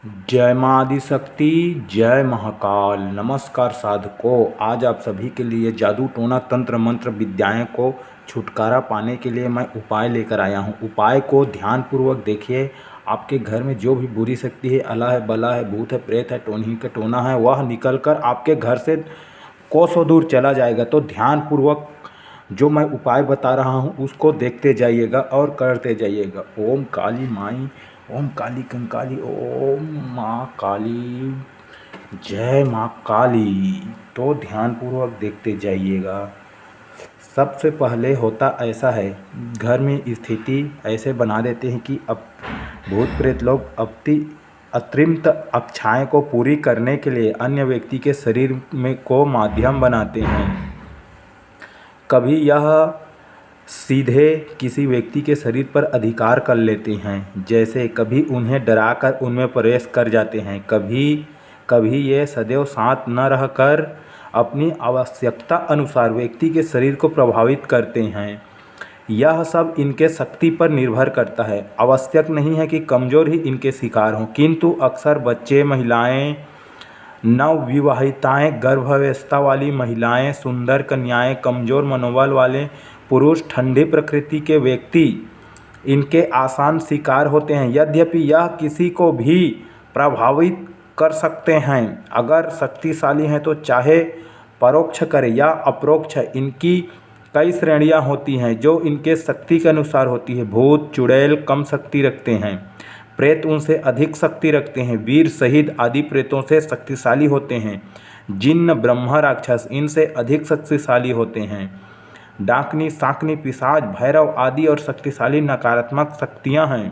जय माँ आदिशक्ति, जय महाकाल। नमस्कार साधकों, आज आप सभी के लिए जादू टोना तंत्र मंत्र विद्याएं को छुटकारा पाने के लिए मैं उपाय लेकर आया हूँ। उपाय को ध्यानपूर्वक देखिए। आपके घर में जो भी बुरी शक्ति है, अला है, बला है, भूत है, प्रेत है, टोनी का टोना है, वह निकलकर आपके घर से कोसों दूर चला जाएगा। तो ध्यानपूर्वक जो मैं उपाय बता रहा हूँ उसको देखते जाइएगा और करते जाइएगा। ओम काली माई, ओम काली कंकाली, ओम माँ काली, जय माँ काली। तो ध्यानपूर्वक देखते जाइएगा। सबसे पहले होता ऐसा है, घर में स्थिति ऐसे बना देते हैं कि अब भूत प्रेत लोग अतृप्त इच्छाएं को पूरी करने के लिए अन्य व्यक्ति के शरीर में को माध्यम बनाते हैं। कभी यह सीधे किसी व्यक्ति के शरीर पर अधिकार कर लेते हैं, जैसे कभी उन्हें डराकर उनमें प्रवेश कर जाते हैं। कभी कभी ये सदैव साथ न रहकर अपनी आवश्यकता अनुसार व्यक्ति के शरीर को प्रभावित करते हैं। यह सब इनके शक्ति पर निर्भर करता है। आवश्यक नहीं है कि कमज़ोर ही इनके शिकार हों, किंतु अक्सर बच्चे, महिलाएं, नवविवाहिताएं, गर्भावस्था वाली महिलाएं, सुंदर कन्याएं, कमज़ोर मनोबल वाले पुरुष, ठंडी प्रकृति के व्यक्ति इनके आसान शिकार होते हैं। यद्यपि यह किसी को भी प्रभावित कर सकते हैं। अगर शक्तिशाली हैं तो चाहे परोक्ष करें या अप्रोक्ष, इनकी कई श्रेणियां होती हैं जो इनके शक्ति के अनुसार होती है। भूत चुड़ैल कम शक्ति रखते हैं, प्रेत उनसे अधिक शक्ति रखते हैं, वीर शहीद आदि प्रेतों से शक्तिशाली होते हैं। जिन्न ब्रह्मा राक्षस इनसे अधिक शक्तिशाली होते हैं। डाकनी, शाकनी, पिशाच, भैरव आदि और शक्तिशाली नकारात्मक शक्तियां हैं।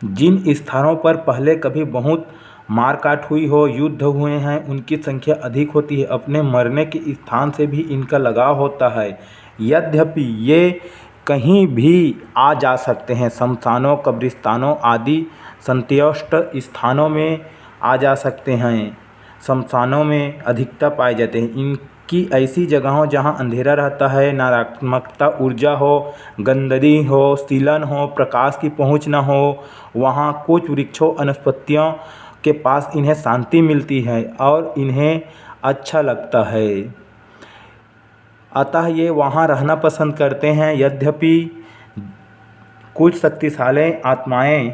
जिन स्थानों पर पहले कभी बहुत मारकाट हुई हो, युद्ध हुए हैं, उनकी संख्या अधिक होती है। अपने मरने के स्थान से भी इनका लगाव होता है। यद्यपि ये कहीं भी आ जा सकते हैं। शमशानों, कब्रिस्तानों आदि संत्यष्ट स्थानों में आ जा सकते हैं। शमशानों में अधिकता पाए जाते हैं। इनकी ऐसी जगहों जहां अंधेरा रहता है, नकारात्मकता ऊर्जा हो, गंदगी हो, सीलन हो, प्रकाश की पहुंच न हो, वहां कुछ वृक्षों, वनस्पतियों के पास इन्हें शांति मिलती है और इन्हें अच्छा लगता है, अतः ये वहाँ रहना पसंद करते हैं। यद्यपि कुछ शक्तिशाली आत्माएं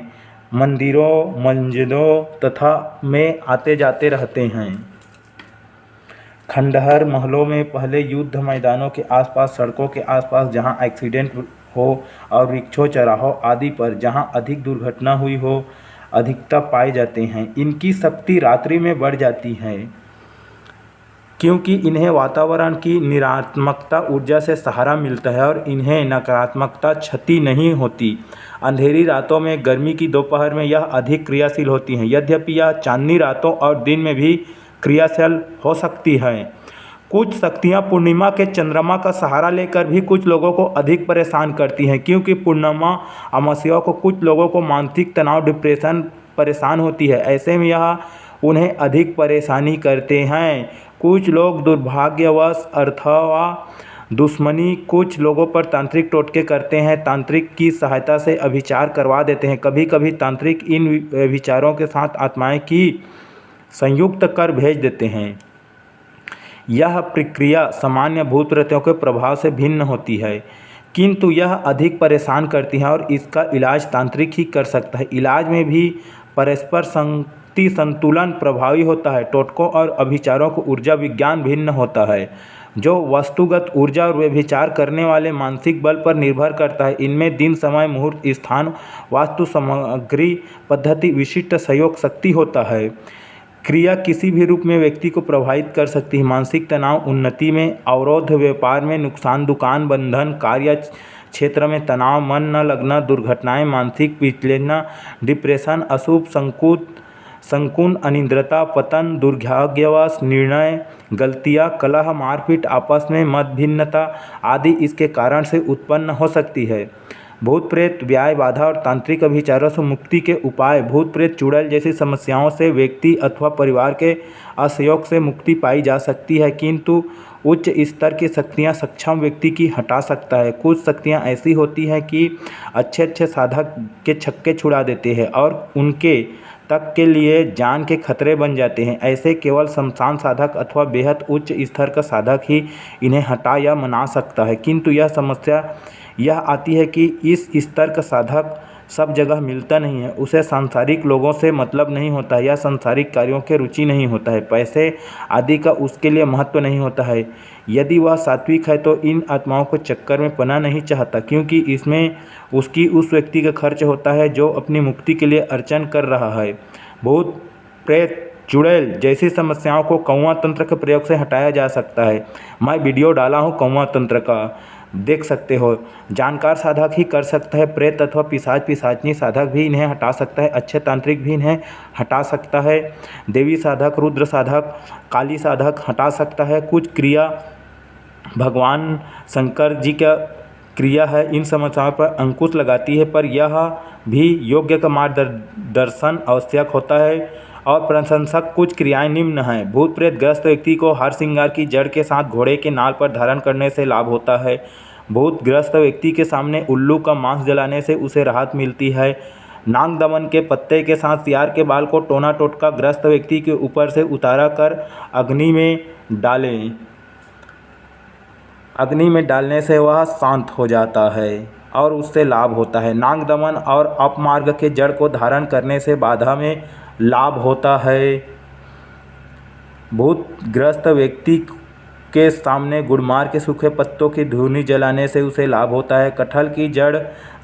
मंदिरों, मस्जिदों तथा में आते जाते रहते हैं। खंडहर महलों में, पहले युद्ध मैदानों के आसपास, सड़कों के आसपास जहां एक्सीडेंट हो और वृक्षों, चौराहों आदि पर जहां अधिक दुर्घटना हुई हो, अधिकता पाए जाते हैं। इनकी शक्ति रात्रि में बढ़ जाती है क्योंकि इन्हें वातावरण की निरात्मकता ऊर्जा से सहारा मिलता है और इन्हें नकारात्मकता क्षति नहीं होती। अंधेरी रातों में, गर्मी की दोपहर में यह अधिक क्रियाशील होती हैं। यद्यपि यह चांदनी रातों और दिन में भी क्रियाशील हो सकती है। कुछ शक्तियाँ पूर्णिमा के चंद्रमा का सहारा लेकर भी कुछ लोगों को अधिक परेशान करती हैं, क्योंकि पूर्णिमा अमावस्या को कुछ लोगों को मानसिक तनाव, डिप्रेशन परेशान होती है। ऐसे में यह उन्हें अधिक परेशानी करते हैं। कुछ लोग दुर्भाग्यवश अथवा दुश्मनी कुछ लोगों पर तांत्रिक टोटके करते हैं, तांत्रिक की सहायता से अभिचार करवा देते हैं। कभी कभी तांत्रिक इन विचारों के साथ आत्माएं की संयुक्त कर भेज देते हैं। यह प्रक्रिया सामान्य भूत प्रेतों के प्रभाव से भिन्न होती है, किंतु यह अधिक परेशान करती है और इसका इलाज तांत्रिक ही कर सकता है। इलाज में भी परस्पर शक्ति संतुलन प्रभावी होता है। टोटकों और अभिचारों को ऊर्जा विज्ञान भिन्न होता है, जो वस्तुगत ऊर्जा और व्यभिचार करने वाले मानसिक बल पर निर्भर करता है। इनमें दिन, समय, मुहूर्त, स्थान, वास्तु, सामग्री, पद्धति, विशिष्ट सहयोग शक्ति होता है। क्रिया किसी भी रूप में व्यक्ति को प्रभावित कर सकती है। मानसिक तनाव, उन्नति में अवरोध, व्यापार में नुकसान, दुकान बंधन, कार्य क्षेत्र में तनाव, मन न लगना, दुर्घटनाएं, मानसिक विचलना, डिप्रेशन, अशुभ संकुन, अनिद्रता, पतन, दुर्भाग्यवश निर्णय, गलतियां, कलह, मारपीट, आपस में मतभिन्नता आदि इसके कारण से उत्पन्न हो सकती है। भूत प्रेत, व्याय बाधा और तांत्रिक अभिचारों से मुक्ति के उपाय। भूत प्रेत, चुड़ैल जैसी समस्याओं से व्यक्ति अथवा परिवार के असहयोग से मुक्ति पाई जा सकती है, किंतु उच्च स्तर की शक्तियाँ सक्षम व्यक्ति की हटा सकता है। कुछ शक्तियाँ ऐसी होती हैं कि अच्छे साधक के छक्के छुड़ा देते हैं और उनके तक के लिए जान के खतरे बन जाते हैं। ऐसे केवल शमशान साधक अथवा बेहद उच्च स्तर का साधक ही इन्हें हटा या मना सकता है। किंतु यह समस्या यह आती है कि इस स्तर का साधक सब जगह मिलता नहीं है। उसे सांसारिक लोगों से मतलब नहीं होता है या सांसारिक कार्यों के रुचि नहीं होता है, पैसे आदि का उसके लिए महत्व नहीं होता है। यदि वह सात्विक है तो इन आत्माओं को चक्कर में पना नहीं चाहता, क्योंकि इसमें उसकी उस व्यक्ति का खर्च होता है जो अपनी मुक्ति के लिए अर्चन कर रहा है। भूत प्रेत चुड़ैल जैसी समस्याओं को कौवा तंत्र के प्रयोग से हटाया जा सकता है। मैं वीडियो डाला हूँ कौवा तंत्र का, देख सकते हो। जानकार साधक ही कर सकता है। प्रेत अथवा पिशाच पिशाचनी साधक भी इन्हें हटा सकता है। अच्छे तांत्रिक भी इन्हें हटा सकता है। देवी साधक, रुद्र साधक, काली साधक हटा सकता है। कुछ क्रिया भगवान शंकर जी का क्रिया है, इन समस्याओं पर अंकुश लगाती है, पर यह भी योग्य का मार्गदर्शन आवश्यक होता है। और प्रशंसक कुछ क्रियाएं निम्न हैं। भूत प्रेत ग्रस्त व्यक्ति को हार श्रृंगार की जड़ के साथ घोड़े के नाल पर धारण करने से लाभ होता है। भूत ग्रस्त व्यक्ति के सामने उल्लू का मांस जलाने से उसे राहत मिलती है। नाग दमन के पत्ते के साथ सियार के बाल को टोना टोटका ग्रस्त व्यक्ति के ऊपर से उतारा कर अग्नि में डालें। अग्नि में डालने से वह शांत हो जाता है और उससे लाभ होता है। नाग दमन और अपमार्ग के जड़ को धारण करने से बाधा में लाभ होता है। भूतग्रस्त व्यक्ति के सामने गुड़मार के सूखे पत्तों की धूनी जलाने से उसे लाभ होता है। कटहल की जड़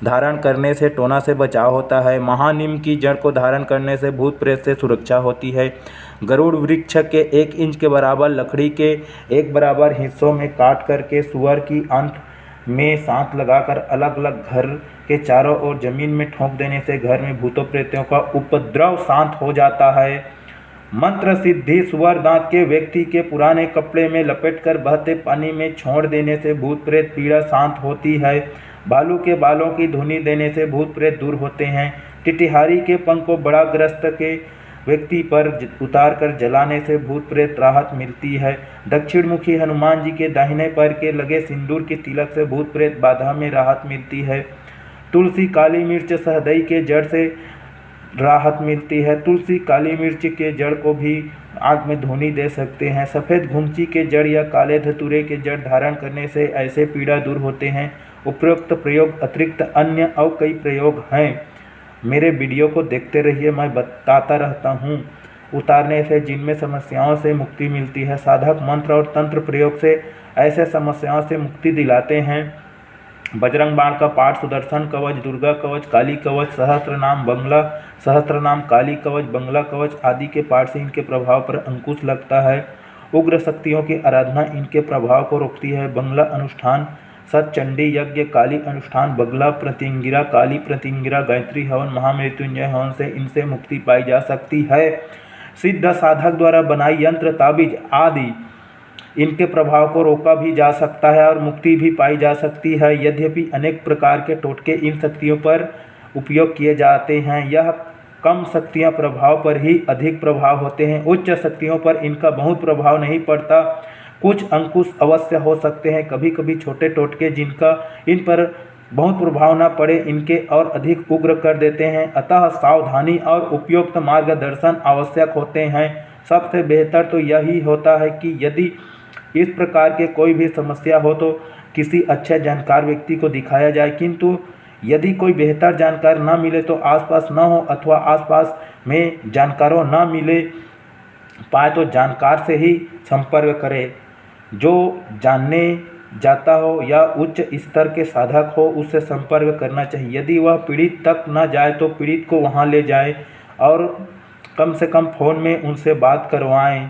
धारण करने से टोना से बचाव होता है। महानीम की जड़ को धारण करने से भूत प्रेत से सुरक्षा होती है। गरुड़ वृक्ष के 1 इंच के बराबर लकड़ी के 1 बराबर हिस्सों में काट करके सुअर की अंत में सांत लगाकर अलग अलग घर के चारों ओर जमीन में ठोंक देने से घर में भूतों प्रेतों का उपद्रव शांत हो जाता है। मंत्र सिद्धि सुअर दांत के व्यक्ति के पुराने कपड़े में लपेटकर बहते पानी में छोड़ देने से भूत प्रेत पीड़ा शांत होती है। भालू के बालों की धुनी देने से भूत प्रेत दूर होते हैं। टिटिहारी के पंख को बड़ा ग्रस्त के व्यक्ति पर उतार कर जलाने से भूत प्रेत राहत मिलती है। दक्षिण मुखी हनुमान जी के दाहिने पैर के लगे सिंदूर के तिलक से भूत प्रेत बाधा में राहत मिलती है। तुलसी काली मिर्च सहदई के जड़ से राहत मिलती है। तुलसी काली मिर्च के जड़ को भी आग में धुनी दे सकते हैं। सफ़ेद घुंची के जड़ या काले धतूरे के जड़ धारण करने से ऐसे पीड़ा दूर होते हैं। उपरोक्त प्रयोग अतिरिक्त अन्य और कई प्रयोग हैं। मेरे वीडियो को देखते रहिए, मैं बताता रहता हूँ। उतारने से जिनमें समस्याओं से मुक्ति मिलती है। साधक मंत्र और तंत्र प्रयोग से ऐसे समस्याओं से मुक्ति दिलाते हैं। बजरंग बाण का पाठ, सुदर्शन कवच, दुर्गा कवच, काली कवच, सहस्त्रनाम बंगला सहस्त्रनाम, काली कवच, बंगला कवच आदि के पाठ से इनके प्रभाव पर अंकुश लगता है। उग्र शक्तियों की आराधना इनके प्रभाव को रोकती है। बंगला अनुष्ठान, सतचंडी यज्ञ, काली अनुष्ठान, बगला प्रतिंगिरा, काली प्रतिंगिरा, गायत्री हवन, महामृत्युंजय हवन से इनसे मुक्ति पाई जा सकती है। सिद्ध साधक द्वारा बनाई यंत्र, ताबीज आदि इनके प्रभाव को रोका भी जा सकता है और मुक्ति भी पाई जा सकती है। यद्यपि अनेक प्रकार के टोटके इन शक्तियों पर उपयोग किए जाते हैं। यह कम शक्तियाँ प्रभाव पर ही अधिक प्रभाव होते हैं। उच्च शक्तियों पर इनका बहुत प्रभाव नहीं पड़ता। कुछ अंकुश अवश्य हो सकते हैं। कभी कभी छोटे टोटके जिनका इन पर बहुत प्रभाव न पड़े इनके और अधिक उग्र कर देते हैं। अतः सावधानी और उपयुक्त मार्गदर्शन आवश्यक होते हैं। सबसे बेहतर तो यही होता है कि यदि इस प्रकार के कोई भी समस्या हो तो किसी अच्छे जानकार व्यक्ति को दिखाया जाए। किंतु यदि कोई बेहतर जानकार ना मिले तो आसपास न हो अथवा आसपास में जानकारों ना मिले पाए तो जानकार से ही संपर्क करें। जो जानने जाता हो या उच्च स्तर के साधक हो उससे संपर्क करना चाहिए। यदि वह पीड़ित तक न जाए तो पीड़ित को वहां ले जाए और कम से कम फ़ोन में उनसे बात करवाएं।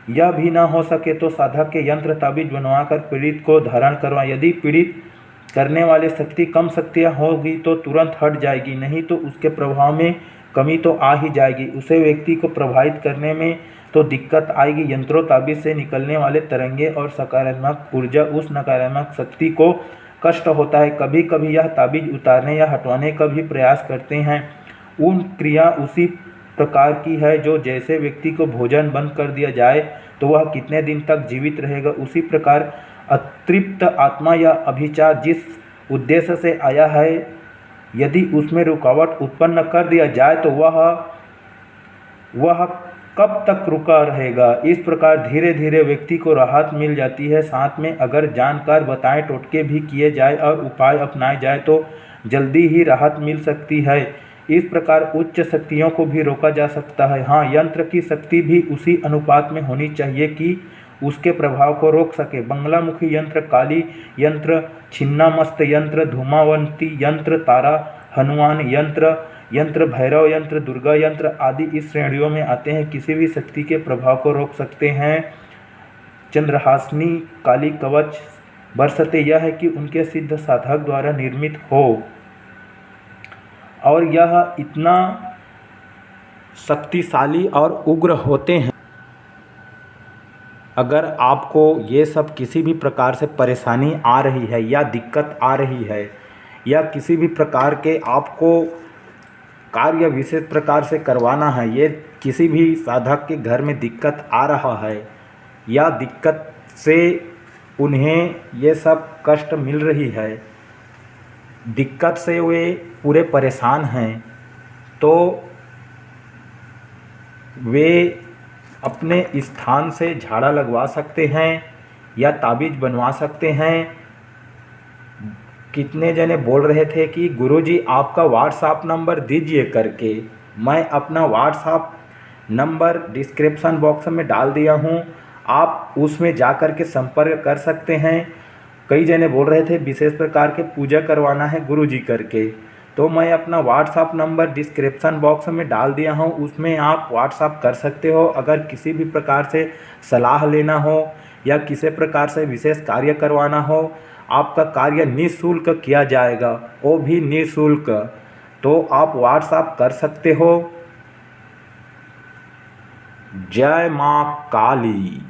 यह भी ना हो सके तो साधक के यंत्र ताबीज बनवाकर पीड़ित को धारण करवाएं। यदि पीड़ित करने वाले शक्ति कम शक्तियाँ होगी तो तुरंत हट जाएगी, नहीं तो उसके प्रभाव में कमी तो आ ही जाएगी। उसे व्यक्ति को प्रभावित करने में तो दिक्कत आएगी। यंत्रों ताबीज से निकलने वाले तरंगे और सकारात्मक ऊर्जा उस नकारात्मक शक्ति को कष्ट होता है। कभी कभी यह ताबीज उतारने या हटवाने का भी प्रयास करते हैं। उन क्रिया उसी प्रकार की है जो जैसे व्यक्ति को भोजन बंद कर दिया जाए तो वह कितने दिन तक जीवित रहेगा, उसी प्रकार अतृप्त आत्मा या अभिचार जिस उद्देश्य से आया है यदि उसमें रुकावट उत्पन्न कर दिया जाए तो वह वह कब तक रुका रहेगा। इस प्रकार धीरे धीरे व्यक्ति को राहत मिल जाती है। साथ में अगर जानकार बताए टोटके भी किए जाए और उपाय अपनाए जाए तो जल्दी ही राहत मिल सकती है। इस प्रकार उच्च शक्तियों को भी रोका जा सकता है। हाँ, यंत्र की शक्ति भी उसी अनुपात में होनी चाहिए कि उसके प्रभाव को रोक सके। बंगलामुखी यंत्र, काली यंत्र, छिन्नामस्त यंत्र, धूमावंती यंत्र, तारा हनुमान यंत्र, यंत्र भैरव यंत्र, दुर्गा यंत्र आदि इस श्रेणियों में आते हैं। किसी भी शक्ति के प्रभाव को रोक सकते हैं। चंद्रहासिनी काली कवच बरसते यह है कि उनके सिद्ध साधक द्वारा निर्मित हो और यह इतना शक्तिशाली और उग्र होते हैं। अगर आपको ये सब किसी भी प्रकार से परेशानी आ रही है या दिक्कत आ रही है या किसी भी प्रकार के आपको कार्य विशेष प्रकार से करवाना है, ये किसी भी साधक के घर में दिक्कत आ रहा है या दिक्कत से उन्हें ये सब कष्ट मिल रही है, दिक्कत से वे पूरे परेशान हैं, तो वे अपने स्थान से झाड़ा लगवा सकते हैं या ताबीज़ बनवा सकते हैं। कितने जने बोल रहे थे कि गुरुजी आपका व्हाट्सएप नंबर दीजिए करके। मैं अपना व्हाट्सएप नंबर डिस्क्रिप्शन बॉक्स में डाल दिया हूँ, आप उसमें जा कर के संपर्क कर सकते हैं। कई जने बोल रहे थे विशेष प्रकार के पूजा करवाना है गुरुजी करके, तो मैं अपना व्हाट्सएप नंबर डिस्क्रिप्शन बॉक्स में डाल दिया हूँ, उसमें आप व्हाट्सएप कर सकते हो। अगर किसी भी प्रकार से सलाह लेना हो या किसी प्रकार से विशेष कार्य करवाना हो, आपका कार्य निःशुल्क किया जाएगा, वो भी निःशुल्क, तो आप व्हाट्सएप कर सकते हो। जय माँ काली।